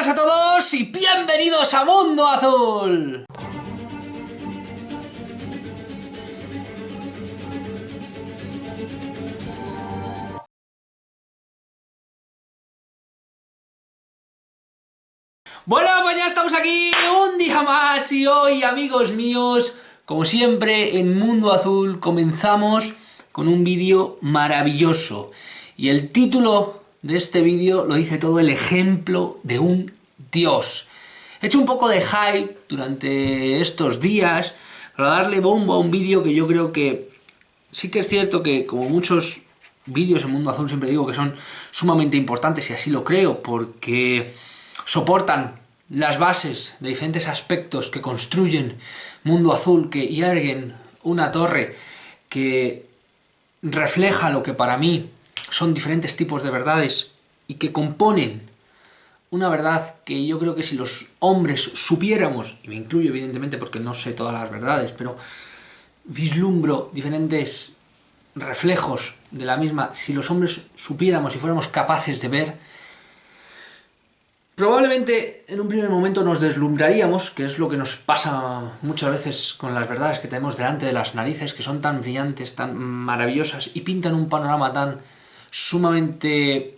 buenas a todos y bienvenidos a Mundo Azul. Bueno, pues ya estamos aquí un día más y hoy, amigos míos, como siempre en Mundo Azul comenzamos con un vídeo maravilloso. Y el título de este vídeo lo dice todo: el ejemplo de un Dios. He hecho un poco de hype durante estos días para darle bombo a un vídeo que yo creo que sí que es cierto que, como muchos vídeos en Mundo Azul, siempre digo que son sumamente importantes, y así lo creo, porque soportan las bases de diferentes aspectos que construyen Mundo Azul, que hierguen una torre que refleja lo que para mí son diferentes tipos de verdades y que componen una verdad que yo creo que si los hombres supiéramos, y me incluyo evidentemente porque no sé todas las verdades, pero vislumbro diferentes reflejos de la misma, si los hombres supiéramos y fuéramos capaces de ver, probablemente en un primer momento nos deslumbraríamos, que es lo que nos pasa muchas veces con las verdades que tenemos delante de las narices, que son tan brillantes, tan maravillosas y pintan un panorama tan sumamente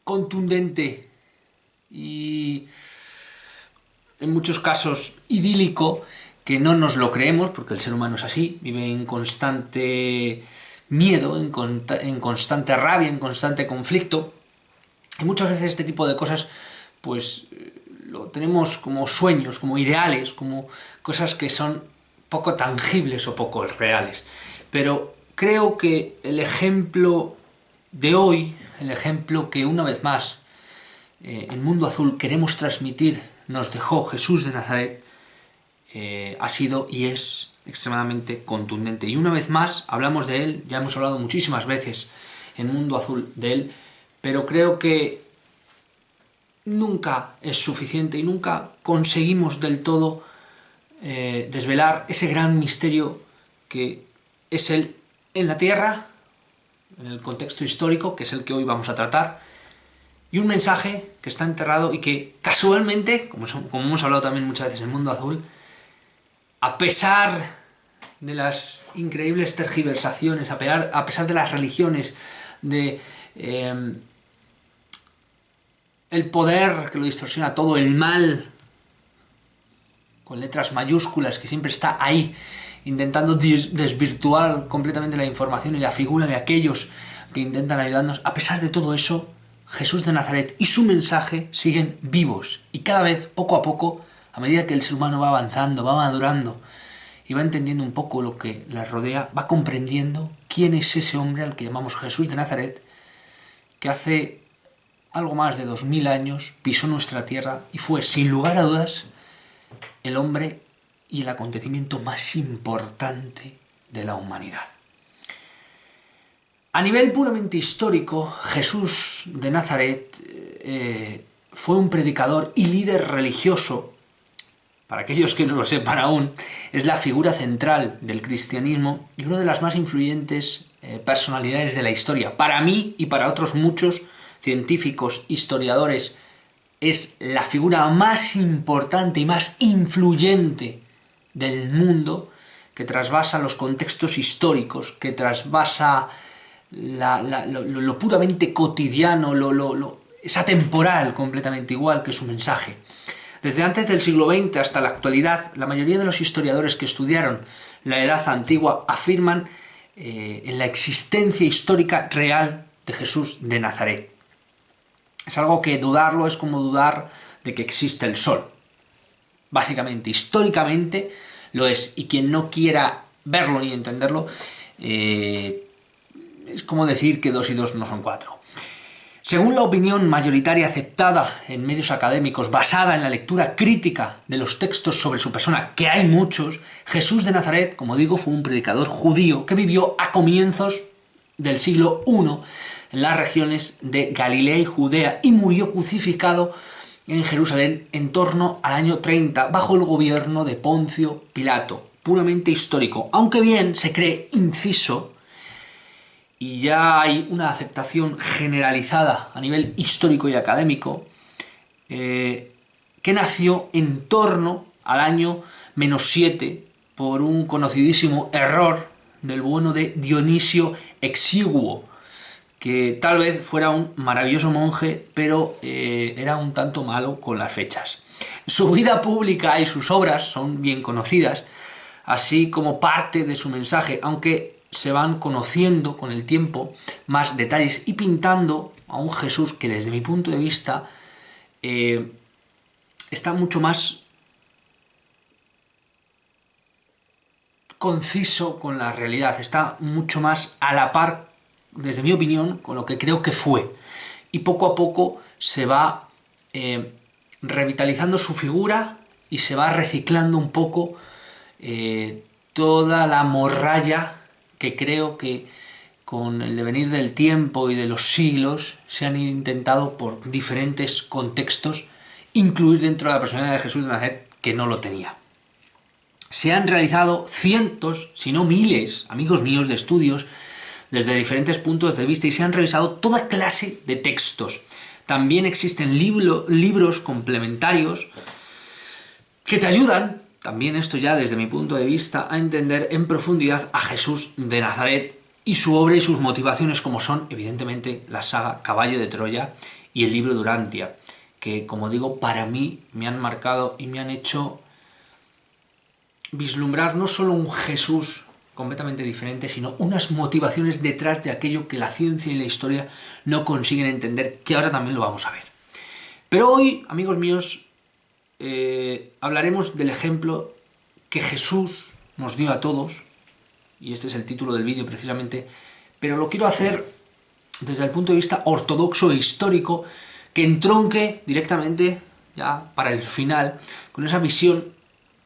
contundente y en muchos casos idílico, que no nos lo creemos, porque el ser humano es así, vive en constante miedo, en constante rabia, en constante conflicto. Y muchas veces este tipo de cosas pues lo tenemos como sueños, como ideales, como cosas que son poco tangibles o poco reales. Pero creo que el ejemplo de hoy, el ejemplo que una vez más en Mundo Azul queremos transmitir, nos dejó Jesús de Nazaret, ha sido y es extremadamente contundente. Y una vez más hablamos de él, ya hemos hablado muchísimas veces en Mundo Azul de él, pero creo que nunca es suficiente y nunca conseguimos del todo desvelar ese gran misterio que es él en la tierra, en el contexto histórico, que es el que hoy vamos a tratar, y un mensaje que está enterrado y que casualmente, como hemos hablado también muchas veces en Mundo Azul, a pesar de las increíbles tergiversaciones, a pesar de las religiones, de el poder que lo distorsiona todo, el mal con letras mayúsculas que siempre está ahí intentando desvirtuar completamente la información y la figura de aquellos que intentan ayudarnos, a pesar de todo eso, Jesús de Nazaret y su mensaje siguen vivos, y cada vez, poco a poco, a medida que el ser humano va avanzando, va madurando y va entendiendo un poco lo que le rodea, va comprendiendo quién es ese hombre al que llamamos Jesús de Nazaret, que hace algo más de 2000 años pisó nuestra tierra y fue, sin lugar a dudas, el hombre y el acontecimiento más importante de la humanidad. A nivel puramente histórico, Jesús de Nazaret fue un predicador y líder religioso. Para aquellos que no lo sepan aún, es la figura central del cristianismo y una de las más influyentes personalidades de la historia. Para mí y para otros muchos científicos, historiadores, es la figura más importante y más influyente del mundo, que trasvasa los contextos históricos, que trasvasa lo puramente cotidiano, es atemporal completamente, igual que su mensaje. Desde antes del siglo XX hasta la actualidad, la mayoría de los historiadores que estudiaron la Edad Antigua afirman en la existencia histórica real de Jesús de Nazaret. Es algo que dudarlo es como dudar de que existe el sol. Básicamente, históricamente lo es, y quien no quiera verlo ni entenderlo, es como decir que 2 y 2 no son 4. Según la opinión mayoritaria aceptada en medios académicos, basada en la lectura crítica de los textos sobre su persona, que hay muchos, Jesús de Nazaret, como digo, fue un predicador judío que vivió a comienzos del siglo I en las regiones de Galilea y Judea y murió crucificado en Jerusalén en torno al año 30 bajo el gobierno de Poncio Pilato, puramente histórico, aunque bien se cree, inciso, y ya hay una aceptación generalizada a nivel histórico y académico, que nació en torno al año -7 por un conocidísimo error del bueno de Dionisio Exiguo, que tal vez fuera un maravilloso monje, pero era un tanto malo con las fechas. Su vida pública y sus obras son bien conocidas, así como parte de su mensaje, aunque se van conociendo con el tiempo más detalles y pintando a un Jesús que desde mi punto de vista está mucho más conciso con la realidad, está mucho más a la par, desde mi opinión, con lo que creo que fue. Y poco a poco se va revitalizando su figura y se va reciclando un poco toda la morralla que creo que con el devenir del tiempo y de los siglos se han intentado por diferentes contextos incluir dentro de la personalidad de Jesús de Nazaret, que no lo tenía. Se han realizado cientos, si no miles, amigos míos, de estudios desde diferentes puntos de vista y se han revisado toda clase de textos. También existen libros complementarios que te ayudan, también esto ya desde mi punto de vista, a entender en profundidad a Jesús de Nazaret y su obra y sus motivaciones, como son, evidentemente, la saga Caballo de Troya y el libro Durantia, que, como digo, para mí me han marcado y me han hecho vislumbrar no solo un Jesús completamente diferente, sino unas motivaciones detrás de aquello que la ciencia y la historia no consiguen entender, que ahora también lo vamos a ver. Pero hoy, amigos míos, hablaremos del ejemplo que Jesús nos dio a todos, y este es el título del vídeo precisamente, pero lo quiero hacer desde el punto de vista ortodoxo e histórico, que entronque directamente, ya para el final, con esa visión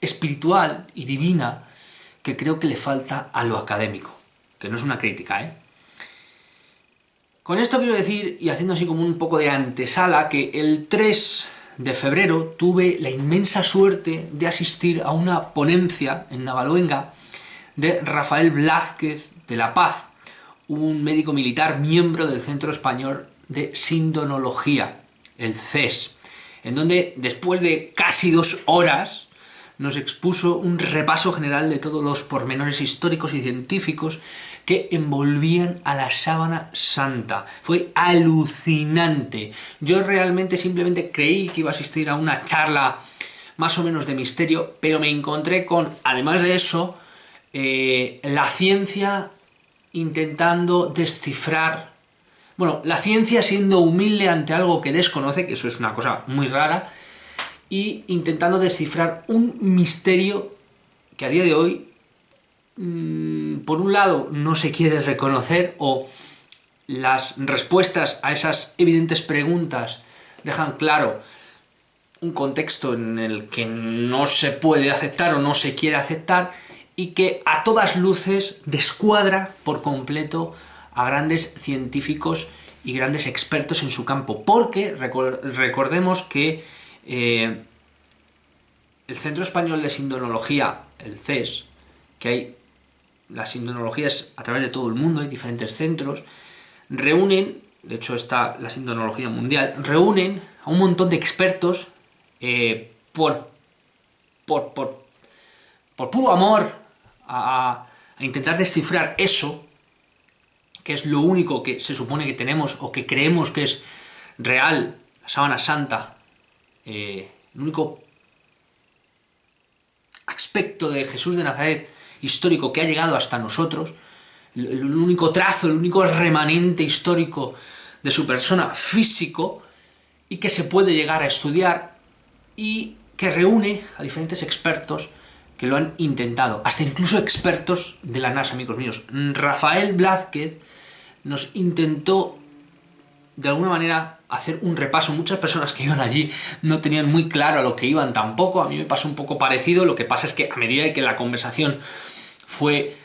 espiritual y divina que creo que le falta a lo académico, que no es una crítica, ¿eh? Con esto quiero decir, y haciendo así como un poco de antesala, que el 3 de febrero tuve la inmensa suerte de asistir a una ponencia en Navaluenga de Rafael Blázquez de la Paz, un médico militar miembro del Centro Español de Sindonología, el CES, en donde después de casi 2 horas nos expuso un repaso general de todos los pormenores históricos y científicos que envolvían a la sábana santa. Fue alucinante. Yo realmente simplemente creí que iba a asistir a una charla más o menos de misterio, pero me encontré con, además de eso, la ciencia intentando descifrar, bueno, la ciencia siendo humilde ante algo que desconoce, que eso es una cosa muy rara, y intentando descifrar un misterio que a día de hoy, por un lado, no se quiere reconocer, o las respuestas a esas evidentes preguntas dejan claro un contexto en el que no se puede aceptar o no se quiere aceptar, y que a todas luces descuadra por completo a grandes científicos y grandes expertos en su campo, porque recordemos que el Centro Español de Sindonología, el CES, que hay, la sindonología es a través de todo el mundo, hay diferentes centros, reúnen, de hecho está la sindonología mundial, reúnen a un montón de expertos por puro amor a intentar descifrar eso, que es lo único que se supone que tenemos o que creemos que es real, la sábana santa, el único aspecto de Jesús de Nazaret histórico que ha llegado hasta nosotros, el único trazo, el único remanente histórico de su persona físico, y que se puede llegar a estudiar, y que reúne a diferentes expertos que lo han intentado, hasta incluso expertos de la NASA, amigos míos. Rafael Blázquez nos intentó de alguna manera hacer un repaso. Muchas personas que iban allí no tenían muy claro a lo que iban tampoco. A mí me pasó un poco parecido. Lo que pasa es que a medida que la conversación fue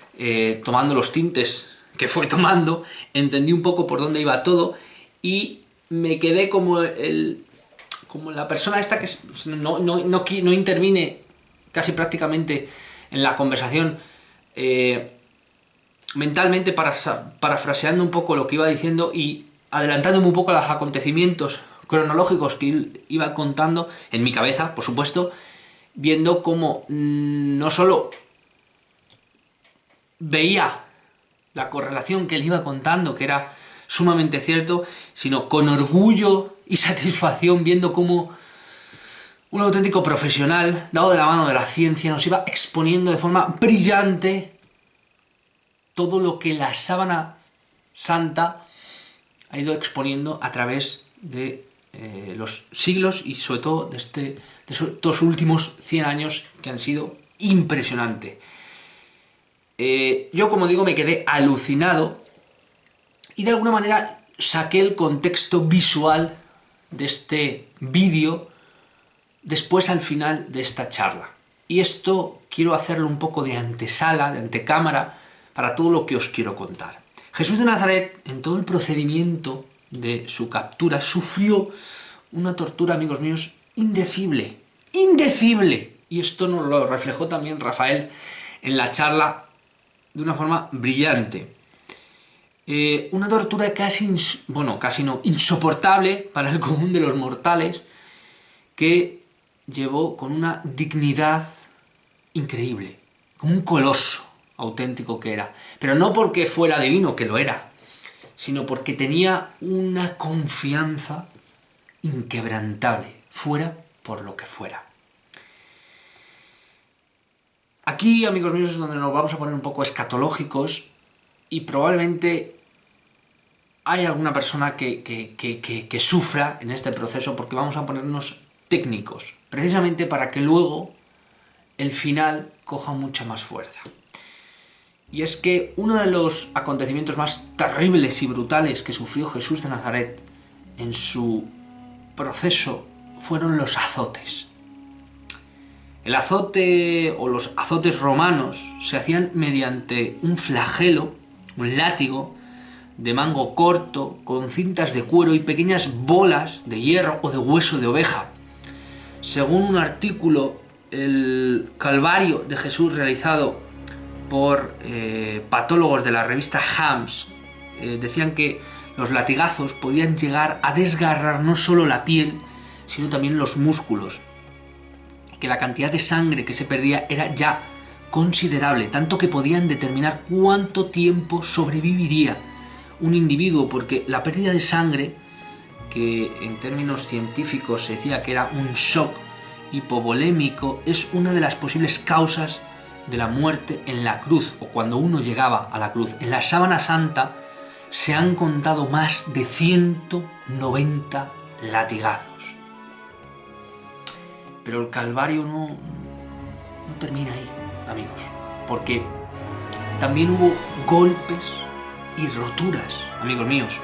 tomando los tintes que fue tomando, entendí un poco por dónde iba todo y me quedé como la persona esta que no interviene casi prácticamente en la conversación, mentalmente, parafraseando un poco lo que iba diciendo y adelantándome un poco a los acontecimientos cronológicos que iba contando en mi cabeza, por supuesto, viendo cómo no solo veía la correlación que él iba contando, que era sumamente cierto, sino con orgullo y satisfacción viendo cómo un auténtico profesional, dado de la mano de la ciencia, nos iba exponiendo de forma brillante todo lo que la sábana santa ha ido exponiendo a través de los siglos y sobre todo de estos últimos 100 años que han sido impresionantes. Yo, como digo, me quedé alucinado y de alguna manera saqué el contexto visual de este vídeo después al final de esta charla. Y esto quiero hacerlo un poco de antesala, de antecámara, para todo lo que os quiero contar. Jesús de Nazaret, en todo el procedimiento de su captura, sufrió una tortura, amigos míos, indecible. ¡Indecible! Y esto nos lo reflejó también Rafael en la charla de una forma brillante. Una tortura casi no, insoportable para el común de los mortales, que llevó con una dignidad increíble, como un coloso auténtico que era. Pero no porque fuera divino, que lo era, sino porque tenía una confianza inquebrantable, fuera por lo que fuera. Aquí, amigos míos, es donde nos vamos a poner un poco escatológicos y probablemente hay alguna persona que sufra en este proceso porque vamos a ponernos técnicos, precisamente para que luego el final coja mucha más fuerza. Y es que uno de los acontecimientos más terribles y brutales que sufrió Jesús de Nazaret en su proceso fueron los azotes. El azote o los azotes romanos se hacían mediante un flagelo, un látigo de mango corto, con cintas de cuero y pequeñas bolas de hierro o de hueso de oveja. Según un artículo, el Calvario de Jesús realizado por patólogos de la revista Hams, decían que los latigazos podían llegar a desgarrar no solo la piel, sino también los músculos, que la cantidad de sangre que se perdía era ya considerable, tanto que podían determinar cuánto tiempo sobreviviría un individuo, porque la pérdida de sangre, que en términos científicos se decía que era un shock hipovolémico, es una de las posibles causas de la muerte en la cruz, o cuando uno llegaba a la cruz. En la sábana santa se han contado más de 190 latigazos. Pero el Calvario no termina ahí, amigos, porque también hubo golpes y roturas, amigos míos.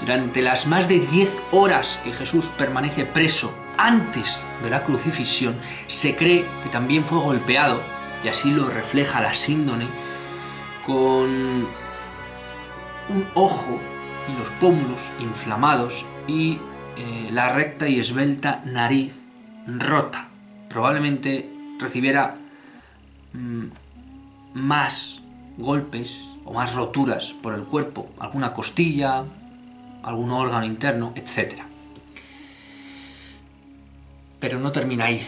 Durante las más de 10 horas que Jesús permanece preso antes de la crucifixión, se cree que también fue golpeado, y así lo refleja la síndone, con un ojo y los pómulos inflamados y la recta y esbelta nariz rota. Probablemente recibiera más golpes o más roturas por el cuerpo, alguna costilla, algún órgano interno, etc. Pero no termina ahí.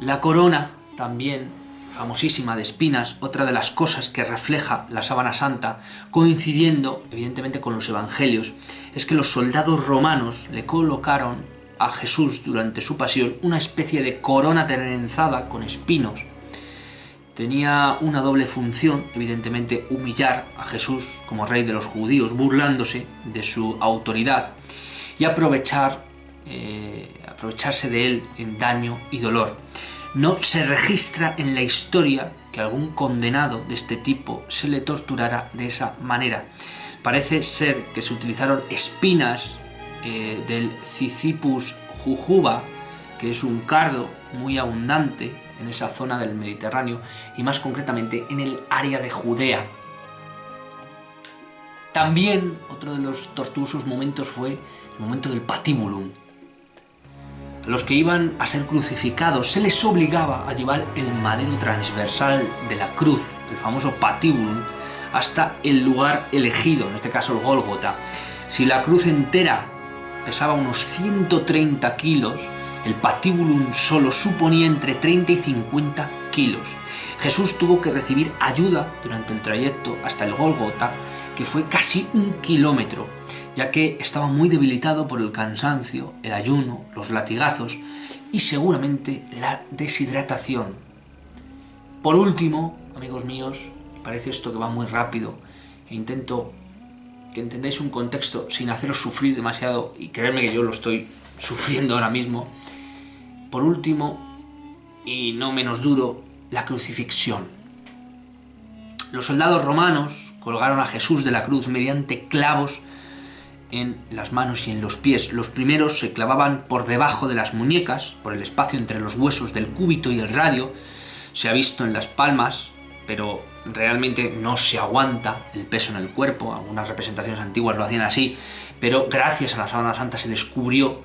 La corona, también famosísima, de espinas, otra de las cosas que refleja la sábana santa, coincidiendo evidentemente con los evangelios, es que los soldados romanos le colocaron a Jesús durante su pasión una especie de corona trenzada con espinos. Tenía una doble función, evidentemente humillar a Jesús como rey de los judíos, burlándose de su autoridad, y aprovecharse de él en daño y dolor. No se registra en la historia que algún condenado de este tipo se le torturara de esa manera. Parece ser que se utilizaron espinas del Cyzipus jujuba, que es un cardo muy abundante en esa zona del Mediterráneo y más concretamente en el área de Judea. También otro de los tortuosos momentos fue el momento del patibulum. A los que iban a ser crucificados se les obligaba a llevar el madero transversal de la cruz, el famoso patíbulum, hasta el lugar elegido, en este caso el Gólgota. Si la cruz entera pesaba unos 130 kilos, el patíbulum solo suponía entre 30 y 50 kilos. Jesús tuvo que recibir ayuda durante el trayecto hasta el Gólgota, que fue casi 1 kilómetro, ya que estaba muy debilitado por el cansancio, el ayuno, los latigazos y seguramente la deshidratación. Por último, amigos míos, parece esto que va muy rápido e intento que entendáis un contexto sin haceros sufrir demasiado, y creedme que yo lo estoy sufriendo ahora mismo. Por último, y no menos duro, la crucifixión. Los soldados romanos colgaron a Jesús de la cruz mediante clavos en las manos y en los pies. Los primeros se clavaban por debajo de las muñecas, por el espacio entre los huesos del cúbito y el radio. Se ha visto en las palmas, pero realmente no se aguanta el peso en el cuerpo. Algunas representaciones antiguas lo hacían así, pero gracias a la Sábana Santa se descubrió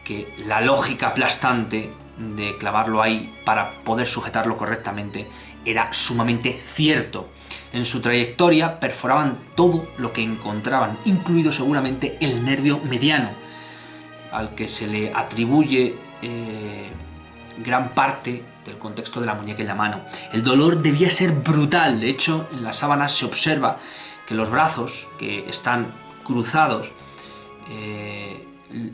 que la lógica aplastante de clavarlo ahí para poder sujetarlo correctamente era sumamente cierto. En su trayectoria perforaban todo lo que encontraban, incluido seguramente el nervio mediano, al que se le atribuye gran parte del contexto de la muñeca y la mano. El dolor debía ser brutal. De hecho, en las sábanas se observa que los brazos, que están cruzados,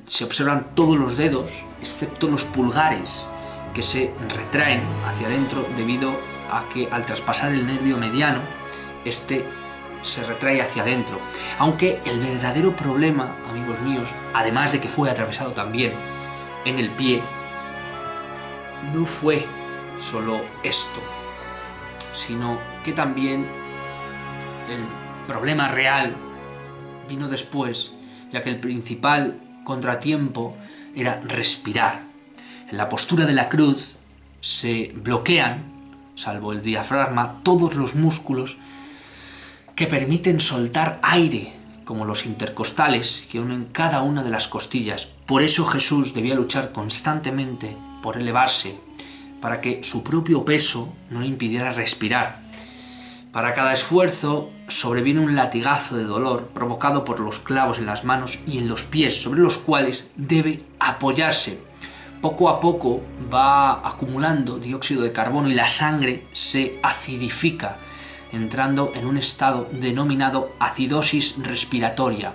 se observan todos los dedos, excepto los pulgares, que se retraen hacia adentro debido a que al traspasar el nervio mediano, este se retrae hacia adentro. Aunque el verdadero problema, amigos míos, además de que fue atravesado también en el pie, no fue solo esto, sino que también el problema real vino después, ya que el principal contratiempo era respirar. En la postura de la cruz se bloquean, salvo el diafragma, todos los músculos que permiten soltar aire, como los intercostales que unen cada una de las costillas. Por eso Jesús debía luchar constantemente por elevarse, para que su propio peso no le impidiera respirar. Para cada esfuerzo sobreviene un latigazo de dolor provocado por los clavos en las manos y en los pies, sobre los cuales debe apoyarse. Poco a poco va acumulando dióxido de carbono y la sangre se acidifica, entrando en un estado denominado acidosis respiratoria.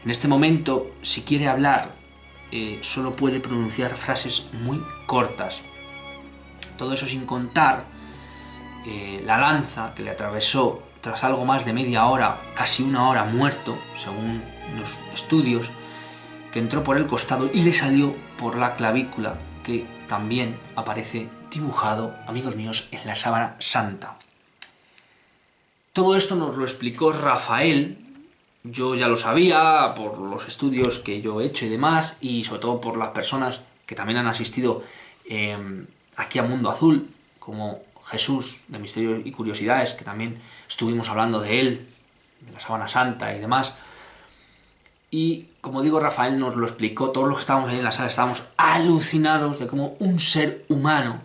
En este momento, si quiere hablar, solo puede pronunciar frases muy cortas. Todo eso sin contar la lanza que le atravesó tras algo más de media hora, casi 1 hora muerto, según los estudios, que entró por el costado y le salió por la clavícula, que también aparece dibujado, amigos míos, en la Sábana Santa. Todo esto nos lo explicó Rafael. Yo ya lo sabía por los estudios que yo he hecho y demás, y sobre todo por las personas que también han asistido aquí a Mundo Azul, como Jesús de Misterios y Curiosidades, que también estuvimos hablando de él, de la Sábana Santa y demás. Y como digo, Rafael nos lo explicó. Todos los que estábamos ahí en la sala estábamos alucinados de cómo un ser humano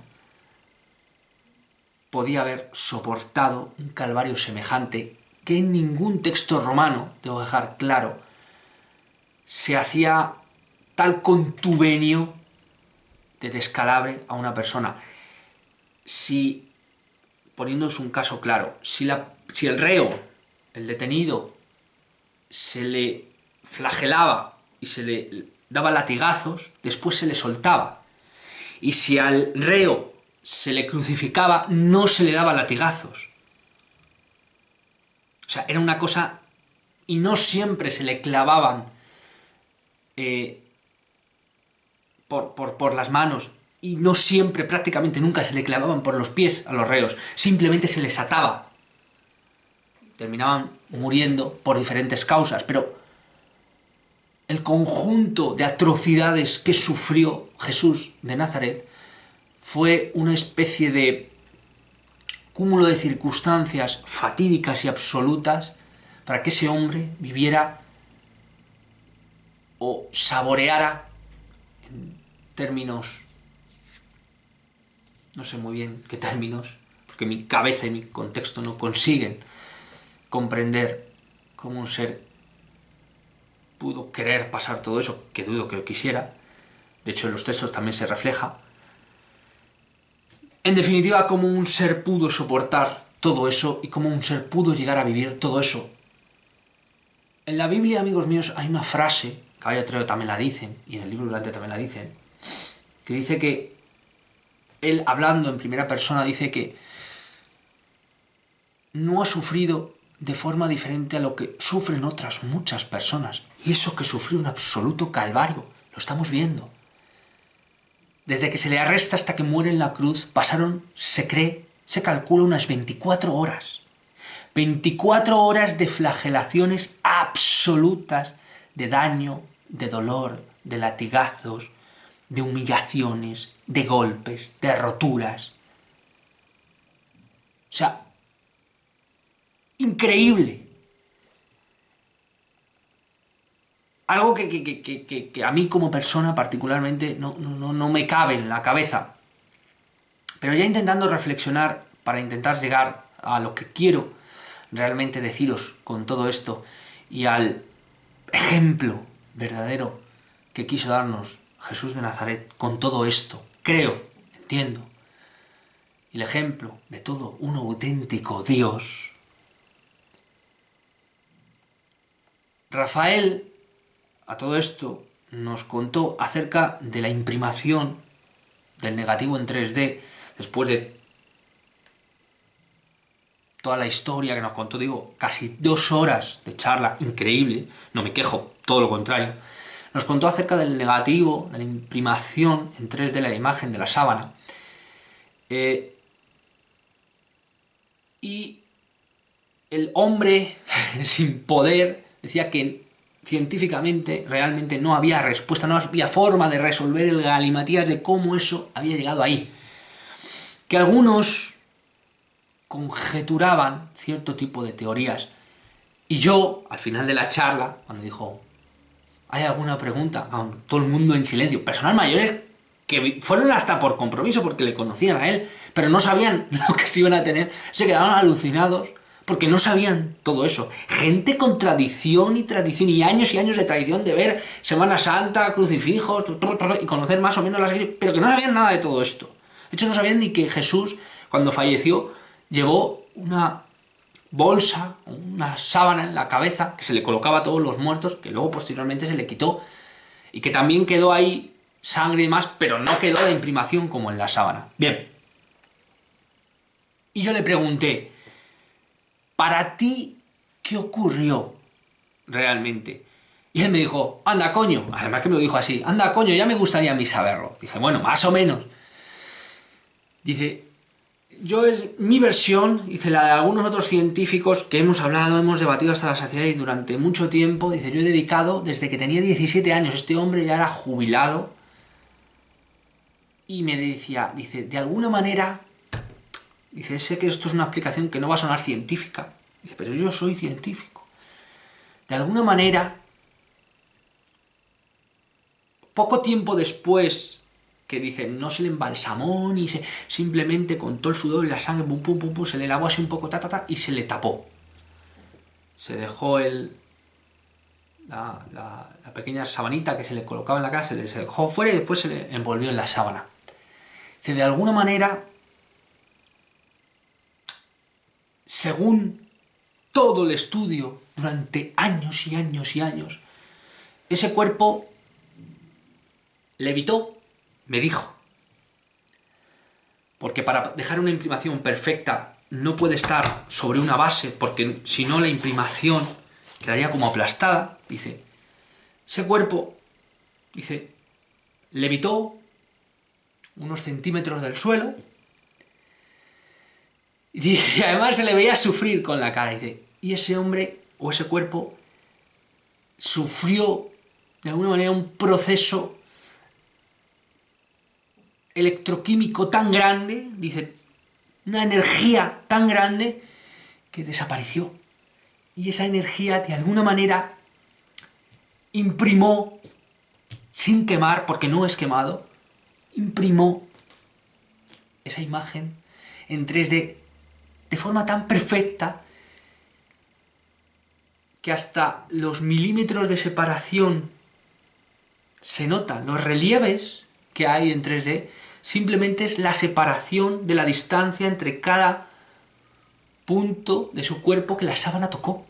podía haber soportado un calvario semejante, que en ningún texto romano, debo dejar claro, se hacía tal contubenio de descalabre a una persona. Si, poniéndonos un caso claro, si el reo, el detenido, se le flagelaba y se le daba latigazos, después se le soltaba. Y si al reo se le crucificaba, no se le daba latigazos. O sea, era una cosa, y no siempre se le clavaban por las manos, y no siempre, prácticamente nunca se le clavaban por los pies a los reos, simplemente se les ataba. Terminaban muriendo por diferentes causas, pero el conjunto de atrocidades que sufrió Jesús de Nazaret fue una especie de cúmulo de circunstancias fatídicas y absolutas para que ese hombre viviera o saboreara en términos, no sé muy bien qué términos, porque mi cabeza y mi contexto no consiguen comprender cómo un ser pudo querer pasar todo eso, que dudo que lo quisiera. De hecho, en los textos también se refleja. En definitiva, cómo un ser pudo soportar todo eso y cómo un ser pudo llegar a vivir todo eso. En la Biblia, amigos míos, hay una frase, Caballo Troya también la dicen, y en el libro de Dante también la dicen, que dice que él, hablando en primera persona, dice que no ha sufrido de forma diferente a lo que sufren otras muchas personas. Y eso que sufrió un absoluto calvario, lo estamos viendo. Desde que se le arresta hasta que muere en la cruz, pasaron, se cree, se calcula unas 24 horas. 24 horas de flagelaciones absolutas, de daño, de dolor, de latigazos, de humillaciones, de golpes, de roturas. O sea, increíble. Algo que a mí como persona particularmente no me cabe en la cabeza. Pero ya intentando reflexionar para intentar llegar a lo que quiero realmente deciros con todo esto y al ejemplo verdadero que quiso darnos Jesús de Nazaret con todo esto, creo, entiendo, y el ejemplo de todo un auténtico Dios. Rafael, a todo esto, nos contó acerca de la imprimación del negativo en 3D, después de toda la historia que nos contó, digo, casi 2 horas de charla, increíble, no me quejo, todo lo contrario. Nos contó acerca del negativo, de la imprimación en 3D de la imagen de la sábana. Y el hombre sin poder decía que científicamente realmente no había respuesta, no había forma de resolver el galimatías de cómo eso había llegado ahí. Que algunos conjeturaban cierto tipo de teorías. Y yo, al final de la charla, cuando dijo, ¿hay alguna pregunta? Todo el mundo en silencio. Personas mayores que fueron hasta por compromiso, porque le conocían a él, pero no sabían lo que se iban a tener. Se quedaron alucinados porque no sabían todo eso. Gente con tradición y años de tradición de ver Semana Santa, crucifijos, y conocer más o menos las... pero que no sabían nada de todo esto. De hecho, no sabían ni que Jesús, cuando falleció, llevó una bolsa, una sábana en la cabeza que se le colocaba a todos los muertos, que luego posteriormente se le quitó y que también quedó ahí sangre y demás, pero no quedó la imprimación como en la sábana. Bien. Y yo le pregunté, ¿para ti qué ocurrió realmente? Y él me dijo, anda coño, además que me lo dijo así, anda coño, ya me gustaría a mí saberlo. Dije, bueno, más o menos. Dice, yo es mi versión, dice la de algunos otros científicos que hemos hablado, hemos debatido hasta la saciedad y durante mucho tiempo, dice, yo he dedicado, desde que tenía 17 años, este hombre ya era jubilado, y me decía, dice, de alguna manera, dice, sé que esto es una explicación que no va a sonar científica, dice, pero yo soy científico. De alguna manera, poco tiempo después, que dice, no se le embalsamó, ni simplemente con todo el sudor y la sangre, pum, pum, pum, pum, se le lavó así un poco, y se le tapó. Se dejó la pequeña sabanita que se le colocaba en la cara, se dejó fuera y después se le envolvió en la sábana. Dice, de alguna manera, según todo el estudio, durante años y años y años, ese cuerpo levitó, me dijo. Porque para dejar una imprimación perfecta no puede estar sobre una base, porque si no la imprimación quedaría como aplastada. Dice, ese cuerpo, dice, levitó unos centímetros del suelo y además se le veía sufrir con la cara. Dice, y ese hombre o ese cuerpo sufrió de alguna manera un proceso electroquímico tan grande, dice, una energía tan grande que desapareció. Y esa energía de alguna manera imprimó, sin quemar, porque no es quemado, imprimó esa imagen en 3D de forma tan perfecta que hasta los milímetros de separación se notan. Los relieves que hay en 3D simplemente es la separación de la distancia entre cada punto de su cuerpo que la sábana tocó.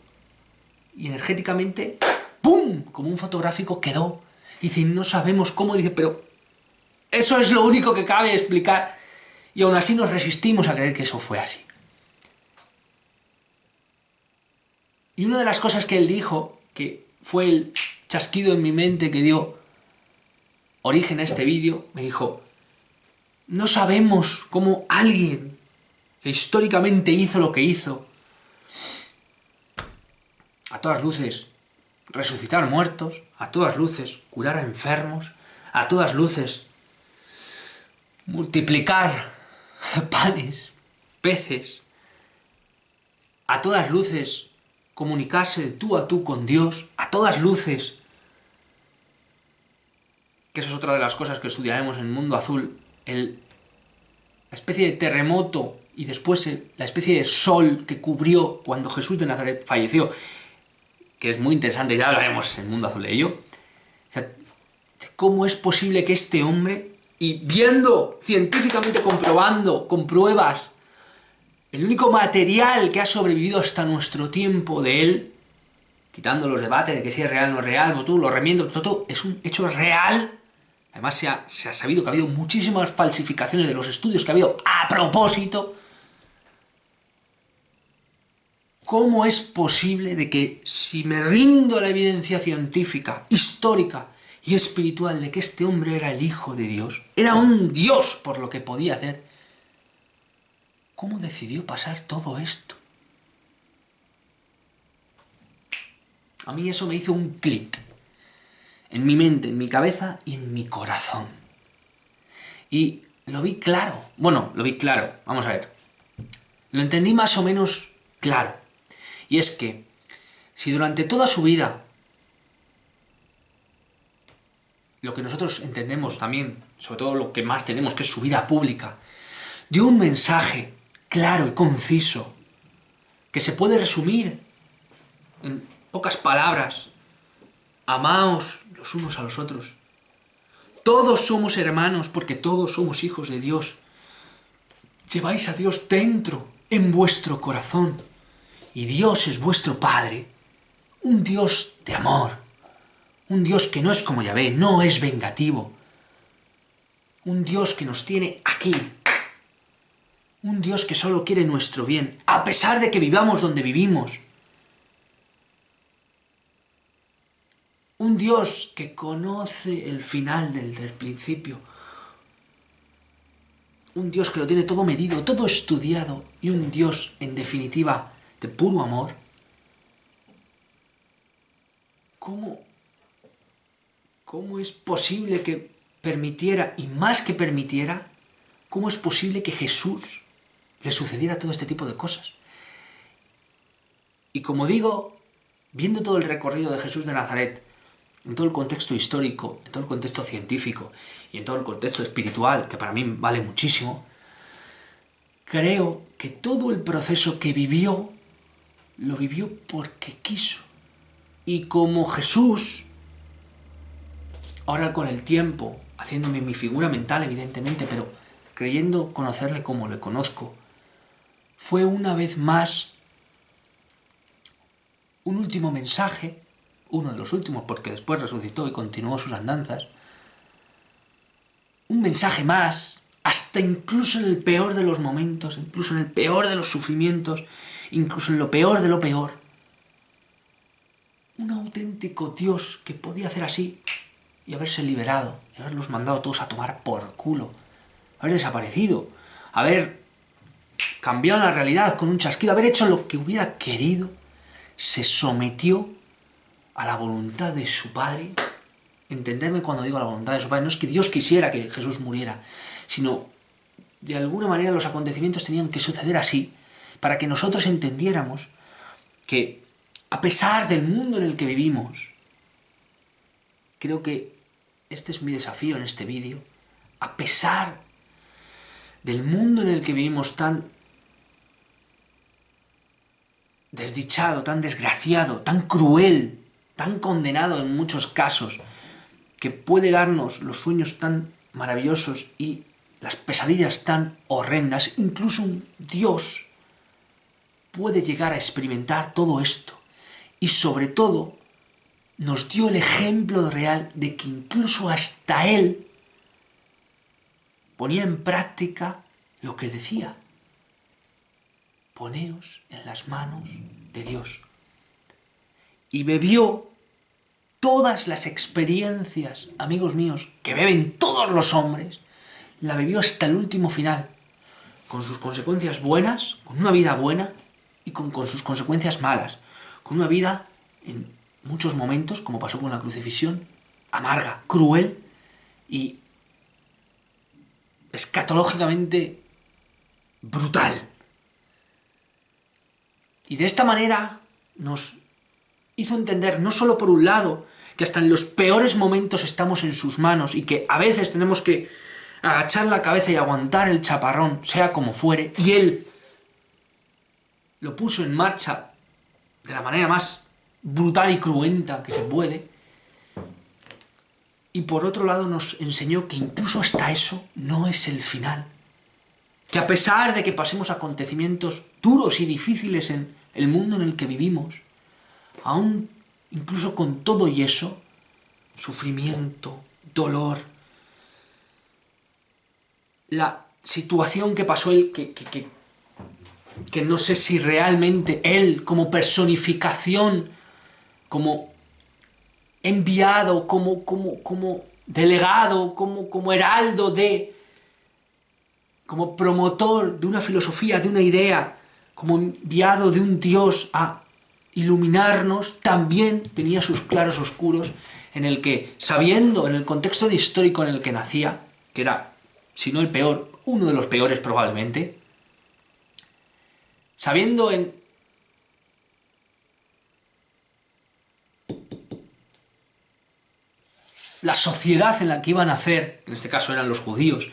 Y energéticamente, ¡pum!, como un fotográfico quedó. Y dice, no sabemos cómo, dice, pero eso es lo único que cabe explicar. Y aún así nos resistimos a creer que eso fue así. Y una de las cosas que él dijo, que fue el chasquido en mi mente que dio origen a este vídeo, me dijo, no sabemos cómo alguien que históricamente hizo lo que hizo, a todas luces resucitar muertos, a todas luces curar a enfermos, a todas luces multiplicar panes, peces, a todas luces comunicarse de tú a tú con Dios, a todas luces, que eso es otra de las cosas que estudiaremos en Mundo Azul, la especie de terremoto y después la especie de sol que cubrió cuando Jesús de Nazaret falleció, que es muy interesante, ya hablaremos en Mundo Azul de ello. O sea, ¿cómo es posible que este hombre, y viendo científicamente, comprobando, con pruebas, el único material que ha sobrevivido hasta nuestro tiempo de él, quitando los debates de que si es real o no es real, lo remiendo, todo, es un hecho real? Además se ha sabido que ha habido muchísimas falsificaciones de los estudios que ha habido a propósito. ¿Cómo es posible de que, si me rindo a la evidencia científica, histórica y espiritual de que este hombre era el Hijo de Dios, era un Dios por lo que podía hacer, cómo decidió pasar todo esto? A mí eso me hizo un clic en mi mente, en mi cabeza y en mi corazón. Y lo vi claro. Bueno, lo vi claro. Vamos a ver. Lo entendí más o menos claro. Y es que, si durante toda su vida, lo que nosotros entendemos también, sobre todo lo que más tenemos, que es su vida pública, dio un mensaje claro y conciso, que se puede resumir en pocas palabras: amaos los unos a los otros. Todos somos hermanos porque todos somos hijos de Dios. Lleváis a Dios dentro, en vuestro corazón. Y Dios es vuestro Padre. Un Dios de amor. Un Dios que no es como Yahvé, no es vengativo. Un Dios que nos tiene aquí. Un Dios que solo quiere nuestro bien, a pesar de que vivamos donde vivimos. Un Dios que conoce el final del principio. Un Dios que lo tiene todo medido, todo estudiado. Y un Dios, en definitiva, de puro amor. ¿Cómo es posible que permitiera, y más que permitiera, cómo es posible que Jesús le sucediera todo este tipo de cosas? Y como digo, viendo todo el recorrido de Jesús de Nazaret, en todo el contexto histórico, en todo el contexto científico y en todo el contexto espiritual, que para mí vale muchísimo, creo que todo el proceso que vivió, lo vivió porque quiso. Y como Jesús, ahora con el tiempo, haciéndome mi figura mental evidentemente, pero creyendo conocerle como le conozco, fue una vez más un último mensaje, uno de los últimos, porque después resucitó y continuó sus andanzas, un mensaje más, hasta incluso en el peor de los momentos, incluso en el peor de los sufrimientos, incluso en lo peor de lo peor. Un auténtico Dios que podía hacer así y haberse liberado, y haberlos mandado todos a tomar por culo, haber desaparecido, haber cambiado la realidad con un chasquido, haber hecho lo que hubiera querido. Se sometió a la voluntad de su Padre. Entenderme cuando digo a la voluntad de su Padre, no es que Dios quisiera que Jesús muriera, sino de alguna manera los acontecimientos tenían que suceder así, para que nosotros entendiéramos que, a pesar del mundo en el que vivimos, creo que este es mi desafío en este vídeo, a pesar del mundo en el que vivimos tan desdichado, tan desgraciado, tan cruel, tan condenado en muchos casos, que puede darnos los sueños tan maravillosos y las pesadillas tan horrendas, incluso un Dios puede llegar a experimentar todo esto. Y sobre todo, nos dio el ejemplo real de que incluso hasta Él ponía en práctica lo que decía. Poneos en las manos de Dios. Y bebió todas las experiencias, amigos míos, que beben todos los hombres, la bebió hasta el último final, con sus consecuencias buenas, con una vida buena y con sus consecuencias malas, con una vida en muchos momentos, como pasó con la crucifixión, amarga, cruel y escatológicamente brutal. Y de esta manera nos hizo entender, no solo por un lado, que hasta en los peores momentos estamos en sus manos y que a veces tenemos que agachar la cabeza y aguantar el chaparrón, sea como fuere, y Él lo puso en marcha de la manera más brutal y cruenta que se puede. Y por otro lado nos enseñó que incluso hasta eso no es el final. Que a pesar de que pasemos acontecimientos duros y difíciles en el mundo en el que vivimos, aún incluso con todo y eso, sufrimiento, dolor, la situación que pasó Él, que no sé si realmente Él como personificación, como enviado, como delegado, como heraldo como promotor de una filosofía, de una idea, como enviado de un Dios a iluminarnos, también tenía sus claros oscuros en el que, sabiendo en el contexto histórico en el que nacía, que era, si no el peor, uno de los peores probablemente, sabiendo en la sociedad en la que iba a nacer, en este caso eran los judíos,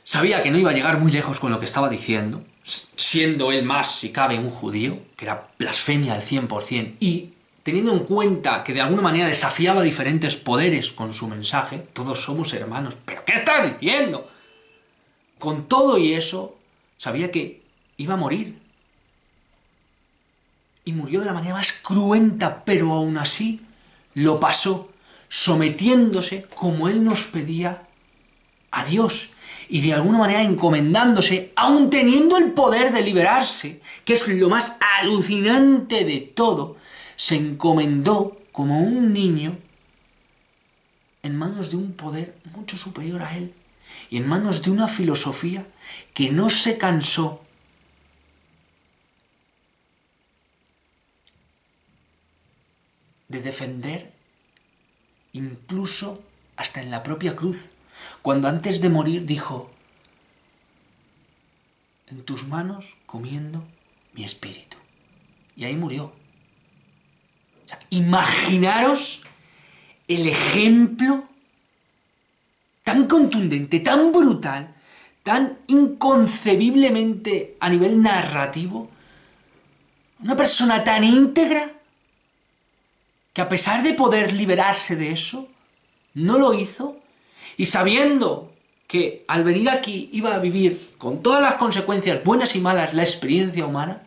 sabía que no iba a llegar muy lejos con lo que estaba diciendo, siendo él más, si cabe, un judío, que era blasfemia al 100%, y teniendo en cuenta que de alguna manera desafiaba diferentes poderes con su mensaje, todos somos hermanos, ¿pero qué estás diciendo? Con todo y eso, sabía que iba a morir. Y murió de la manera más cruenta, pero aún así lo pasó, sometiéndose, como Él nos pedía, a Dios. Y de alguna manera encomendándose, aun teniendo el poder de liberarse, que es lo más alucinante de todo, se encomendó como un niño en manos de un poder mucho superior a Él y en manos de una filosofía que no se cansó de defender, incluso hasta en la propia cruz, cuando antes de morir dijo: en tus manos comiendo mi espíritu. Y ahí murió. O sea, imaginaros el ejemplo tan contundente, tan brutal, tan inconcebiblemente a nivel narrativo, una persona tan íntegra que a pesar de poder liberarse de eso, no lo hizo, y sabiendo que al venir aquí iba a vivir con todas las consecuencias buenas y malas la experiencia humana,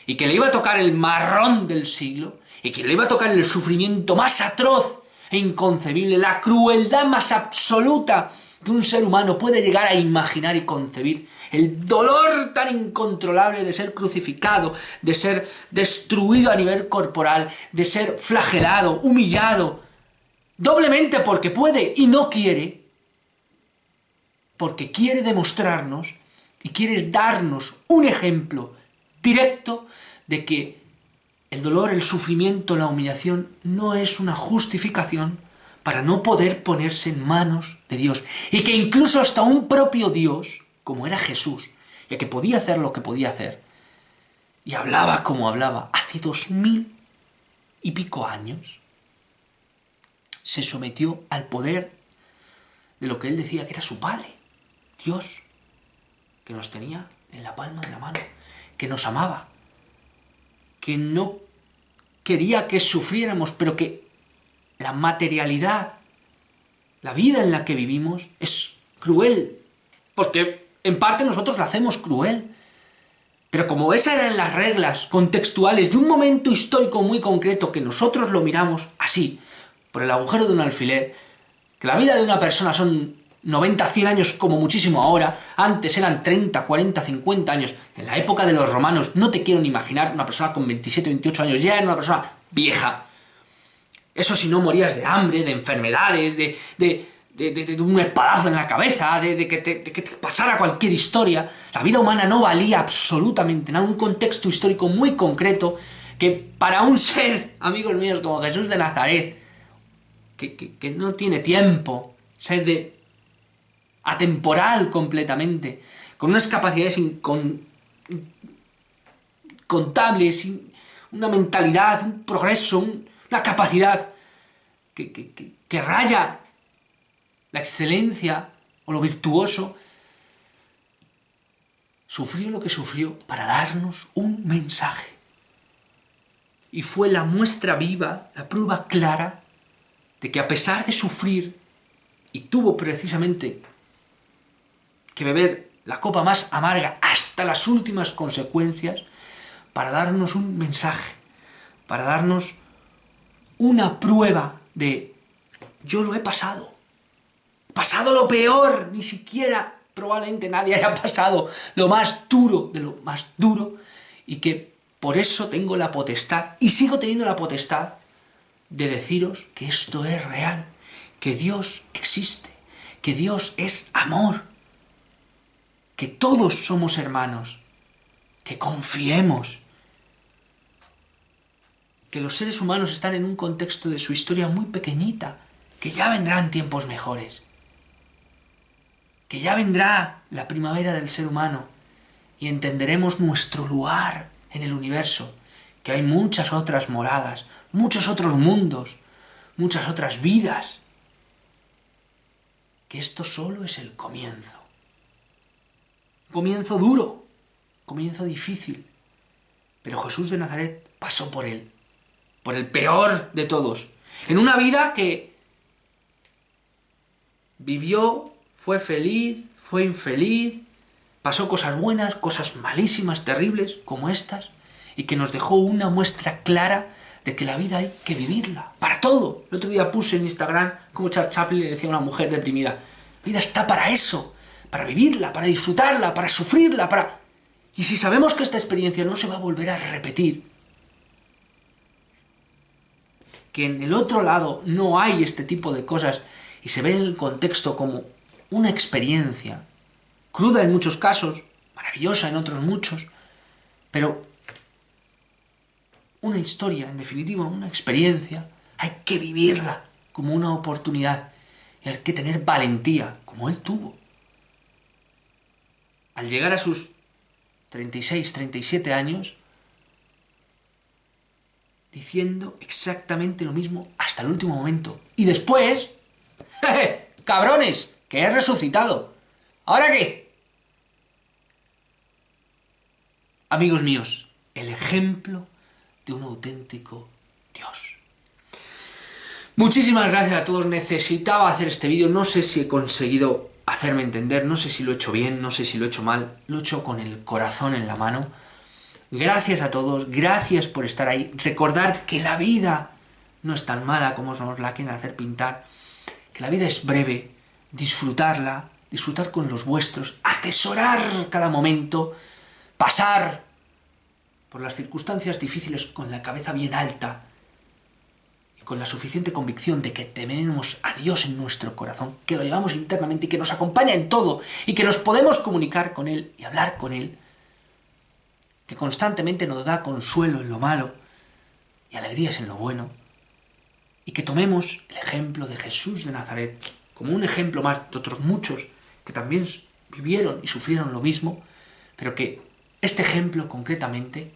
y que le iba a tocar el marrón del siglo, y que le iba a tocar el sufrimiento más atroz e inconcebible, la crueldad más absoluta que un ser humano puede llegar a imaginar y concebir, el dolor tan incontrolable de ser crucificado, de ser destruido a nivel corporal, de ser flagelado, humillado, doblemente porque puede y no quiere, porque quiere demostrarnos y quiere darnos un ejemplo directo de que el dolor, el sufrimiento, la humillación no es una justificación para no poder ponerse en manos de Dios. Y que incluso hasta un propio Dios, como era Jesús, ya que podía hacer lo que podía hacer, y hablaba como hablaba hace 2000 y pico años, se sometió al poder de lo que él decía que era su Padre, Dios, que nos tenía en la palma de la mano, que nos amaba, que no quería que sufriéramos, pero que la materialidad, la vida en la que vivimos es cruel, porque en parte nosotros la hacemos cruel. Pero como esas eran las reglas contextuales de un momento histórico muy concreto que nosotros lo miramos así, por el agujero de un alfiler, que la vida de una persona son 90, 100 años como muchísimo ahora, antes eran 30, 40, 50 años, en la época de los romanos, no te quiero ni imaginar, una persona con 27, 28 años ya era una persona vieja. Eso si no morías de hambre, de enfermedades, de un espadazo en la cabeza, de que te pasara cualquier historia. La vida humana no valía absolutamente nada, un contexto histórico muy concreto que para un ser, amigos míos, como Jesús de Nazaret, que no tiene tiempo, ser atemporal completamente, con unas capacidades incontables, una mentalidad, un progreso, una capacidad que raya la excelencia o lo virtuoso, sufrió lo que sufrió para darnos un mensaje. Y fue la muestra viva, la prueba clara, de que a pesar de sufrir, y tuvo precisamente que beber la copa más amarga hasta las últimas consecuencias, para darnos un mensaje, para darnos una prueba de yo lo he pasado lo peor, ni siquiera probablemente nadie haya pasado lo más duro de lo más duro, y que por eso tengo la potestad, y sigo teniendo la potestad, de deciros que esto es real, que Dios existe, que Dios es amor, que todos somos hermanos, que confiemos, que los seres humanos están en un contexto de su historia muy pequeñita, que ya vendrán tiempos mejores, que ya vendrá la primavera del ser humano y entenderemos nuestro lugar en el universo, que hay muchas otras moradas, muchos otros mundos, muchas otras vidas, que esto solo es el comienzo. Comienzo duro, comienzo difícil, pero Jesús de Nazaret pasó por él, por el peor de todos, en una vida que vivió, fue feliz, fue infeliz, pasó cosas buenas, cosas malísimas, terribles, como estas, y que nos dejó una muestra clara de que la vida hay que vivirla, para todo. El otro día puse en Instagram como Charles Chaplin le decía a una mujer deprimida: la vida está para eso, para vivirla, para disfrutarla, para sufrirla, para... Y si sabemos que esta experiencia no se va a volver a repetir, que en el otro lado no hay este tipo de cosas y se ve en el contexto como una experiencia, cruda en muchos casos, maravillosa en otros muchos, pero una historia, en definitiva, una experiencia, hay que vivirla como una oportunidad y hay que tener valentía, como él tuvo. Al llegar a sus 36, 37 años, diciendo exactamente lo mismo hasta el último momento. Y después, ¡jeje! ¡Cabrones! ¡Que he resucitado! ¿Ahora qué? Amigos míos, el ejemplo de un auténtico Dios. Muchísimas gracias a todos. Necesitaba hacer este vídeo. No sé si he conseguido hacerme entender, no sé si lo he hecho bien, no sé si lo he hecho mal. Lo he hecho con el corazón en la mano. Gracias a todos, gracias por estar ahí. Recordar que la vida no es tan mala como nos la quieren hacer pintar, que la vida es breve, disfrutarla, disfrutar con los vuestros, atesorar cada momento, pasar por las circunstancias difíciles con la cabeza bien alta y con la suficiente convicción de que tenemos a Dios en nuestro corazón, que lo llevamos internamente y que nos acompaña en todo y que nos podemos comunicar con Él y hablar con Él, que constantemente nos da consuelo en lo malo y alegrías en lo bueno, y que tomemos el ejemplo de Jesús de Nazaret como un ejemplo más de otros muchos que también vivieron y sufrieron lo mismo, pero que este ejemplo concretamente,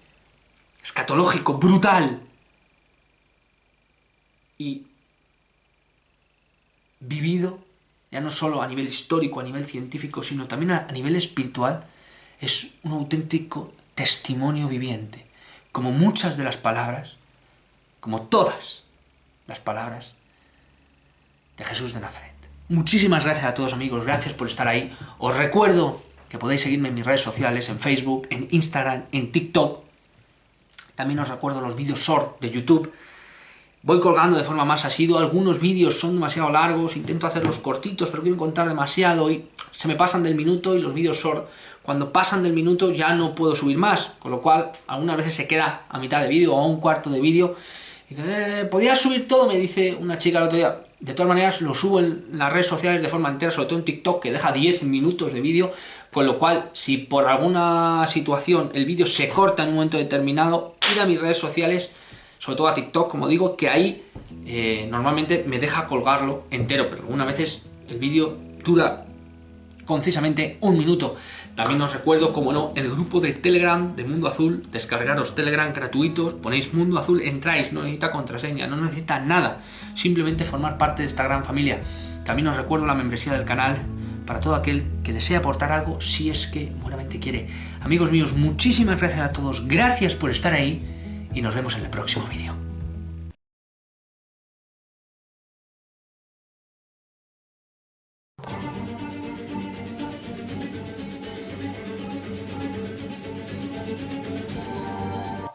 escatológico, brutal y vivido, ya no solo a nivel histórico, a nivel científico, sino también a nivel espiritual, es un auténtico testimonio viviente, como muchas de las palabras, como todas las palabras de Jesús de Nazaret. Muchísimas gracias a todos, amigos, gracias por estar ahí. Os recuerdo que podéis seguirme en mis redes sociales, en Facebook, en Instagram, en TikTok. También os recuerdo los vídeos short de YouTube. Voy colgando de forma más asidua, algunos vídeos son demasiado largos, intento hacerlos cortitos, pero quiero contar demasiado y se me pasan del minuto, y los vídeos short, cuando pasan del minuto ya no puedo subir más, con lo cual algunas veces se queda a mitad de vídeo o a un cuarto de vídeo. Dice, ¿podías subir todo? Me dice una chica el otro día. De todas maneras lo subo en las redes sociales de forma entera, sobre todo en TikTok, que deja 10 minutos de vídeo, con lo cual si por alguna situación el vídeo se corta en un momento determinado, ir a mis redes sociales, sobre todo a TikTok, como digo, que ahí normalmente me deja colgarlo entero, pero algunas veces el vídeo dura concisamente un minuto. También os recuerdo, como no, el grupo de Telegram de Mundo Azul. Descargaros Telegram gratuitos, ponéis Mundo Azul, entráis, no necesita contraseña, no necesita nada, simplemente formar parte de esta gran familia. También os recuerdo la membresía del canal para todo aquel que desee aportar algo, si es que buenamente quiere. Amigos míos, muchísimas gracias a todos, gracias por estar ahí y nos vemos en el próximo vídeo.